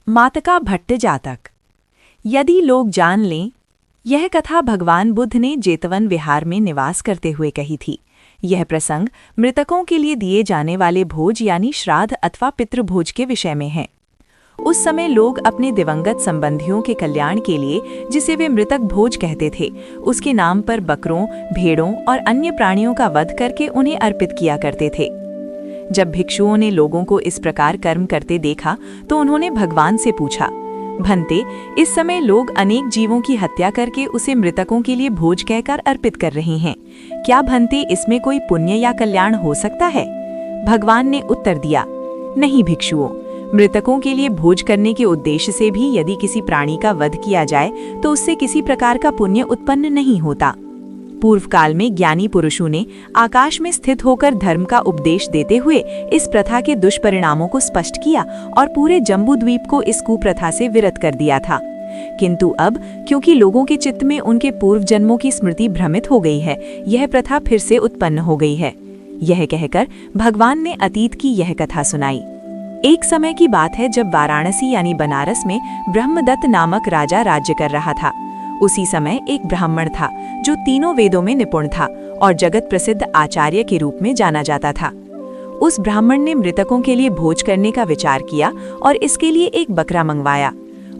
मातका भट्ट जातक। यदि लोग जान लें, यह कथा भगवान बुद्ध ने जेतवन विहार में निवास करते हुए कही थी। यह प्रसंग मृतकों के लिए दिए जाने वाले भोज यानी श्राद्ध अथवा पितृभोज के विषय में है। उस समय लोग अपने दिवंगत संबंधियों के कल्याण के लिए, जिसे वे मृतक भोज कहते थे, उसके नाम पर बकरों, भेड़ों और अन्य प्राणियों का वध करके उन्हें अर्पित किया करते थे। जब भिक्षुओं ने लोगों को इस प्रकार कर्म करते देखा तो उन्होंने भगवान से पूछा, भंते, इस समय लोग अनेक जीवों की हत्या करके उसे मृतकों के लिए भोज कहकर अर्पित कर रहे हैं। क्या भंते इसमें कोई पुण्य या कल्याण हो सकता है? भगवान ने उत्तर दिया, नहीं भिक्षुओं, मृतकों के लिए भोज करने के उद्देश्य से भी यदि किसी प्राणी का वध किया जाए तो उससे किसी प्रकार का पुण्य उत्पन्न नहीं होता। पूर्व काल में ज्ञानी पुरुषों ने आकाश में स्थित होकर धर्म का उपदेश देते हुए इस प्रथा के दुष्परिणामों को स्पष्ट किया और पूरे जम्बूद्वीप को इस कुप्रथा से विरत कर दिया था। किंतु अब क्योंकि लोगों के चित्त में उनके पूर्व जन्मों की स्मृति भ्रमित हो गई है, यह प्रथा फिर से उत्पन्न हो गई है। यह कहकर भगवान ने अतीत की यह कथा सुनाई। एक समय की बात है जब वाराणसी यानी बनारस में ब्रह्मदत्त नामक राजा राज्य कर रहा था। उसी समय एक ब्राह्मण था जो तीनों वेदों में निपुण था और जगत प्रसिद्ध आचार्य के रूप में जाना जाता था। उस ब्राह्मण ने मृतकों के लिए भोज करने का विचार किया और इसके लिए एक बकरा मंगवाया।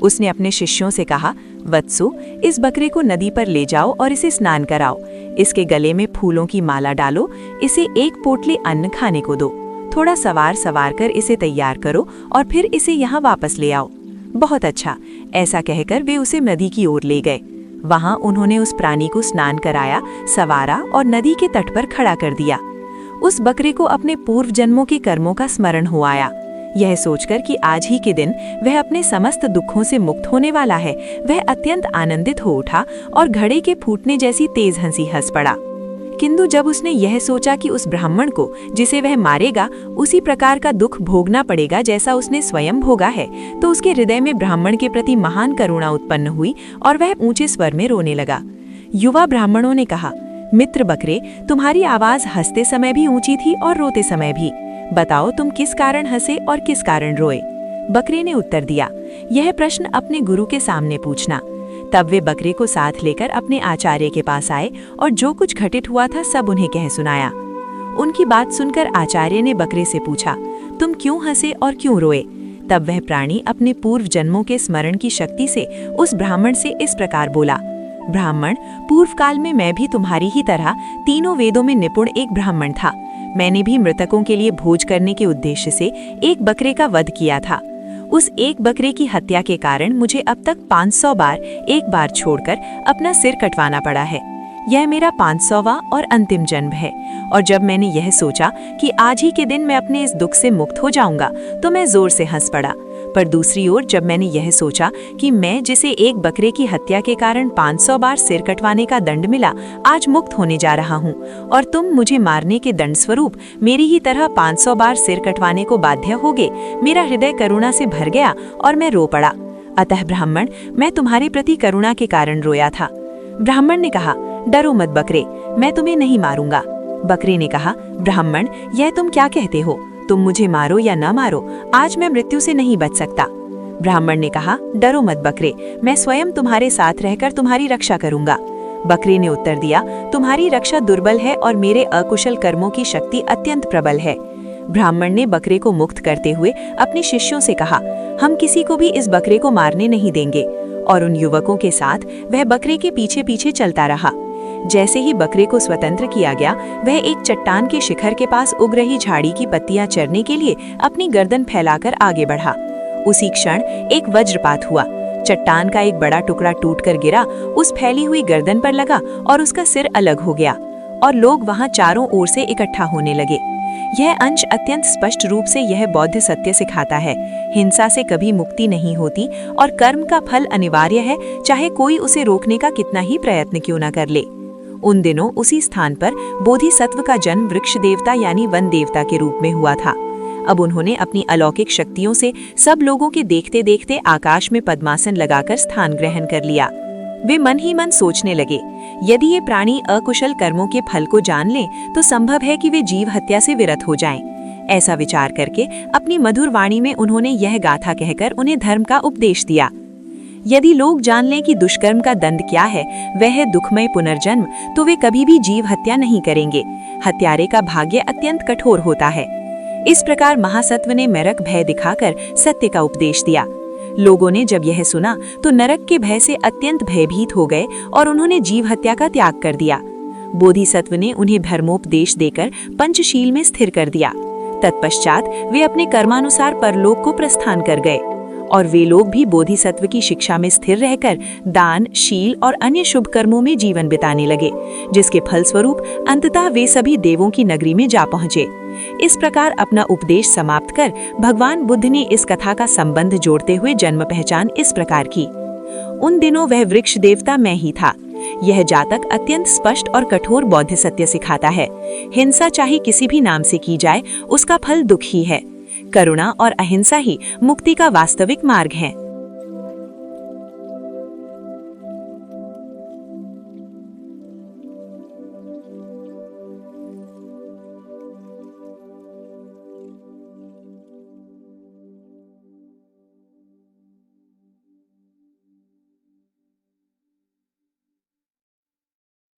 उसने अपने शिष्यों से कहा, वत्सु, इस बकरे को नदी पर ले जाओ और इसे स्नान कराओ। इसके गले में फूलों की माला डालो, इसे एक पोटली अन्न खाने को दो, थोड़ा सवार कर इसे तैयार करो और फिर इसे यहाँ वापस ले आओ। बहुत अच्छा, ऐसा कहकर वे उसे नदी की ओर ले गए। वहां उन्होंने उस प्राणी को स्नान कराया, सवारा और नदी के तट पर खड़ा कर दिया। उस बकरे को अपने पूर्व जन्मों के कर्मों का स्मरण हो आया। यह सोचकर कि आज ही के दिन वह अपने समस्त दुखों से मुक्त होने वाला है, वह अत्यंत आनंदित हो उठा और घड़े के फूटने जैसी तेज हंसी हंस पड़ा। किंतु जब उसने यह सोचा कि उस ब्राह्मण को, जिसे वह मारेगा, उसी प्रकार का दुख भोगना पड़ेगा जैसा उसने स्वयं भोगा है, तो उसके हृदय में ब्राह्मण के प्रति महान करुणा उत्पन्न हुई और वह ऊंचे स्वर में रोने लगा। युवा ब्राह्मणों ने कहा, मित्र बकरे, तुम्हारी आवाज हंसते समय भी ऊंची थी और रोते समय भी। बताओ तुम किस कारण हंसे और किस कारण रोए? बकरे ने उत्तर दिया, यह प्रश्न अपने गुरु के सामने पूछना। तब वे बकरे को साथ लेकर अपने आचार्य के पास आए और जो कुछ घटित हुआ था सब उन्हें कह सुनाया। उनकी बात सुनकर आचार्य ने बकरे से पूछा, तुम क्यों हंसे और क्यों रोए? तब वह प्राणी अपने पूर्व जन्मों के स्मरण की शक्ति से उस ब्राह्मण से इस प्रकार बोला, ब्राह्मण, पूर्व काल में मैं भी तुम्हारी ही तरह तीनों वेदों में निपुण एक ब्राह्मण था। मैंने भी मृतकों के लिए भोज करने के उद्देश्य से एक बकरे का वध किया था। उस एक बकरे की हत्या के कारण मुझे अब तक 500 बार एक बार छोड़कर अपना सिर कटवाना पड़ा है। यह मेरा 500वां और अंतिम जन्म है। और जब मैंने यह सोचा कि आज ही के दिन मैं अपने इस दुख से मुक्त हो जाऊंगा तो मैं जोर से हंस पड़ा। पर दूसरी ओर जब मैंने यह सोचा कि मैं, जिसे एक बकरे की हत्या के कारण 500 बार सिर कटवाने का दंड मिला, आज मुक्त होने जा रहा हूँ और तुम मुझे मारने के दंड स्वरूप मेरी ही तरह 500 बार सिर कटवाने को बाध्य होगे, मेरा हृदय करुणा से भर गया और मैं रो पड़ा। अतः ब्राह्मण, मैं तुम्हारे प्रति करुणा के कारण रोया था। ब्राह्मण ने कहा, डरो मत बकरे, मैं तुम्हें नहीं मारूंगा। बकरे ने कहा, ब्राह्मण, यह तुम क्या कहते हो? तुम मुझे मारो या न मारो, आज मैं मृत्यु से नहीं बच सकता। ब्राह्मण ने कहा, डरो मत बकरे, मैं स्वयं तुम्हारे साथ रहकर तुम्हारी रक्षा करूंगा। बकरे ने उत्तर दिया, तुम्हारी रक्षा दुर्बल है और मेरे अकुशल कर्मों की शक्ति अत्यंत प्रबल है। ब्राह्मण ने बकरे को मुक्त करते हुए अपने शिष्यों से कहा, हम किसी को भी इस बकरे को मारने नहीं देंगे। और उन युवकों के साथ वह बकरे के पीछे पीछे चलता रहा। जैसे ही बकरे को स्वतंत्र किया गया, वह एक चट्टान के शिखर के पास उग रही झाड़ी की पत्तियां चरने के लिए अपनी गर्दन फैलाकर आगे बढ़ा। उसी क्षण एक वज्रपात हुआ। चट्टान का एक बड़ा टुकड़ा टूटकर गिरा, उस फैली हुई गर्दन पर लगा और उसका सिर अलग हो गया और लोग वहां चारों ओर से इकट्ठा होने लगे। यह अंश अत्यंत स्पष्ट रूप से यह बौद्ध सत्य सिखाता है, हिंसा से कभी मुक्ति नहीं होती और कर्म का फल अनिवार्य है, चाहे कोई उसे रोकने का कितना ही प्रयत्न क्यों न कर ले। उन दिनों उसी स्थान पर बोधिसत्व का जन्म वृक्ष देवता यानी वन देवता के रूप में हुआ था। अब उन्होंने अपनी अलौकिक शक्तियों से सब लोगों के देखते देखते आकाश में पद्मासन लगाकर स्थान ग्रहण कर लिया। वे मन ही मन सोचने लगे, यदि ये प्राणी अकुशल कर्मों के फल को जान लें तो संभव है कि वे जीव हत्या से विरत हो जाएं। ऐसा विचार करके अपनी मधुर वाणी में उन्होंने यह गाथा कहकर उन्हें धर्म का उपदेश दिया। यदि लोग जान लें कि दुष्कर्म का दंड क्या है, वह है दुखमय पुनर्जन्म, तो वे कभी भी जीव हत्या नहीं करेंगे। हत्यारे का भाग्य अत्यंत कठोर होता है। इस प्रकार महासत्व ने नरक भय दिखाकर सत्य का उपदेश दिया। लोगों ने जब यह सुना तो नरक के भय से अत्यंत भयभीत हो गए और उन्होंने जीव हत्या का त्याग कर दिया। बोधिसत्व ने उन्हें धर्मोपदेश देकर पंचशील में स्थिर कर दिया। तत्पश्चात वे अपने कर्मानुसार परलोक को प्रस्थान कर गए और वे लोग भी बोधिसत्व की शिक्षा में स्थिर रहकर दान, शील और अन्य शुभ कर्मों में जीवन बिताने लगे, जिसके फलस्वरूप अंततः वे सभी देवों की नगरी में जा पहुंचे। इस प्रकार अपना उपदेश समाप्त कर भगवान बुद्ध ने इस कथा का संबंध जोड़ते हुए जन्म पहचान इस प्रकार की। उन दिनों वह वृक्ष देवता मैं ही था। यह जातक अत्यंत स्पष्ट और कठोर बौद्ध सत्य सिखाता है। हिंसा चाहे किसी भी नाम से की जाए, उसका फल दुख ही है। करुणा और अहिंसा ही मुक्ति का वास्तविक मार्ग है।